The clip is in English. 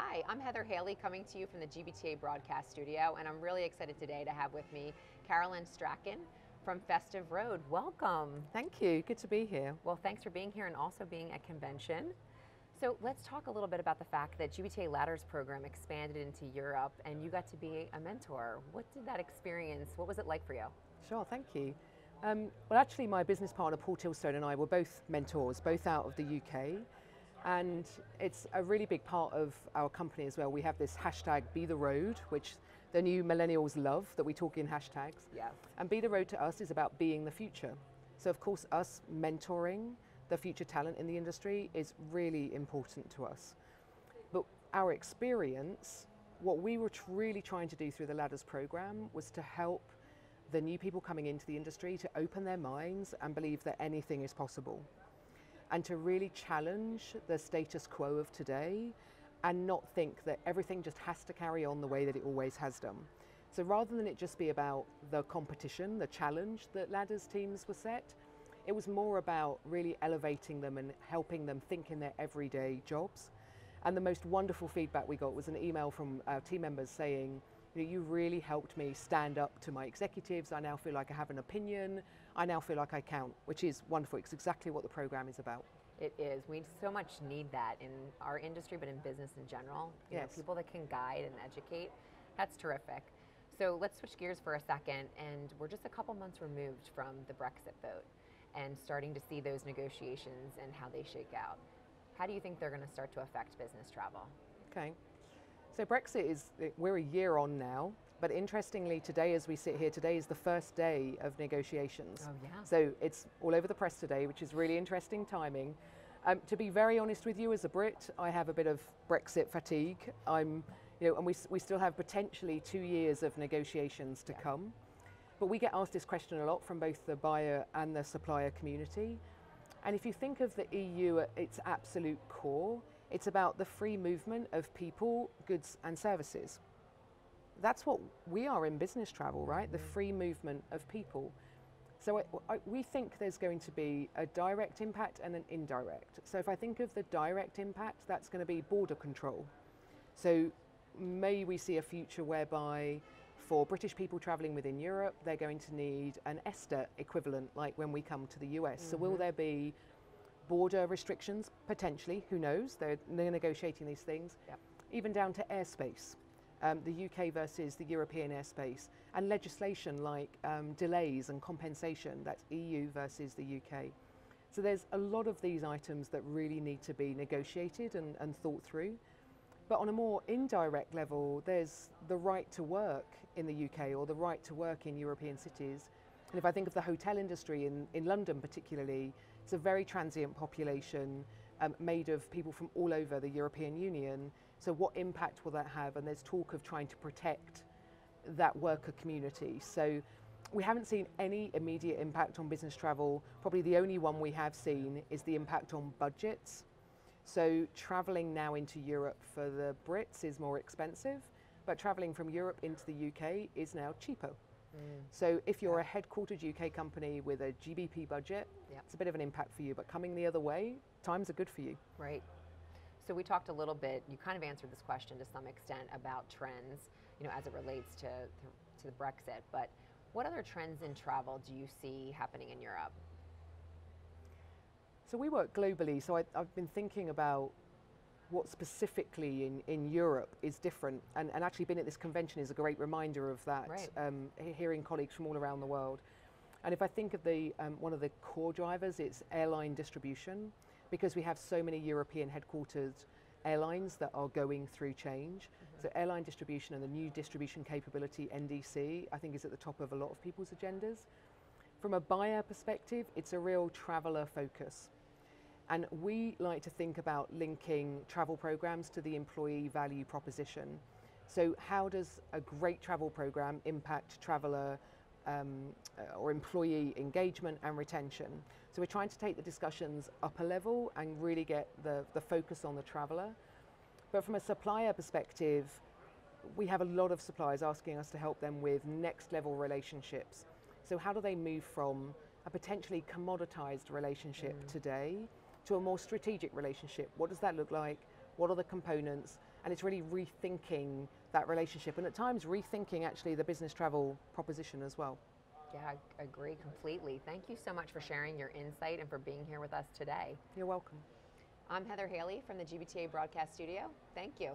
Hi, I'm Heather Haley coming to you from the GBTA broadcast studio, and I'm really excited today to have with me Carolyn Strachan from Festive Road. Welcome. Thank you, good to be here. Well, thanks for being here and also being at convention. So let's talk a little bit about the fact that GBTA Ladders program expanded into Europe and you got to be a mentor. What did that experience, what was it like for you? Sure, thank you. Well, actually, my business partner, Paul Tilstone, and I were both mentors, both out of the UK. And it's a really big part of our company as well. We have this hashtag Be the Road, which the new millennials love, that we talk in hashtags. Yeah. And Be the Road to us is about being the future. So of course, us mentoring the future talent in the industry is really important to us. But our experience, what we were really trying to do through the Ladders program was to help the new people coming into the industry to open their minds and believe that anything is possible, and to really challenge the status quo of today and not think that everything just has to carry on the way that it always has done. So rather than it just be about the competition, the challenge that Ladders teams were set, it was more about really elevating them and helping them think in their everyday jobs. And the most wonderful feedback we got was an email from our team members saying, you really helped me stand up to my executives. I now feel like I have an opinion. I now feel like I count, which is wonderful. It's exactly what the program is about. It is. We so much need that in our industry, but in business in general. You know, people that can guide and educate. That's terrific. So let's switch gears for a second, and we're just a couple months removed from the Brexit vote and starting to see those negotiations and how they shake out. How do you think they're going to start to affect business travel? Okay. So Brexit we're a year on now, but interestingly today as we sit here, today is the first day of negotiations. Oh yeah. So it's all over the press today, which is really interesting timing. To be very honest with you, as a Brit, I have a bit of Brexit fatigue. And we still have potentially 2 years of negotiations to come. But we get asked this question a lot from both the buyer and the supplier community. And if you think of the EU at its absolute core, it's about the free movement of people, goods and services. That's what we are in business travel, right? The free movement of people. So we think there's going to be a direct impact and an indirect. So if I think of the direct impact, that's going to be border control. So may we see a future whereby for British people traveling within Europe, they're going to need an ESTA equivalent like when we come to the US. So will there be border restrictions? Potentially, who knows? They're negotiating these things. Yep. Even down to airspace, the UK versus the European airspace, and legislation like delays and compensation, that's EU versus the UK. So there's a lot of these items that really need to be negotiated and thought through. But on a more indirect level, there's the right to work in the UK or the right to work in European cities. And if I think of the hotel industry in London particularly, it's a very transient population made of people from all over the European Union. So what impact will that have? And there's talk of trying to protect that worker community. So we haven't seen any immediate impact on business travel. Probably the only one we have seen is the impact on budgets. So traveling now into Europe for the Brits is more expensive, but traveling from Europe into the UK is now cheaper. So if you're a headquartered UK company with a GBP budget, it's a bit of an impact for you, but coming the other way, times are good for you. Right. So we talked a little bit, you kind of answered this question to some extent about trends, as it relates to the Brexit, but what other trends in travel do you see happening in Europe? So we work globally, so I've been thinking about what specifically in Europe is different, and actually being at this convention is a great reminder of that, right. Hearing colleagues from all around the world. And if I think of one of the core drivers, it's airline distribution, because we have so many European headquartered airlines that are going through change. So airline distribution and the new distribution capability, NDC, I think is at the top of a lot of people's agendas. From a buyer perspective, it's a real traveller focus. And we like to think about linking travel programs to the employee value proposition. So how does a great travel program impact traveller or employee engagement and retention? So we're trying to take the discussions up a level and really get the focus on the traveller. But from a supplier perspective, we have a lot of suppliers asking us to help them with next level relationships. So how do they move from a potentially commoditized relationship today to a more strategic relationship? What does that look like? What are the components? and it's really rethinking that relationship, and at times rethinking actually the business travel proposition as well. Yeah, I agree completely. Thank you so much for sharing your insight and for being here with us today. You're welcome. I'm Heather Haley from the GBTA Broadcast Studio. Thank you.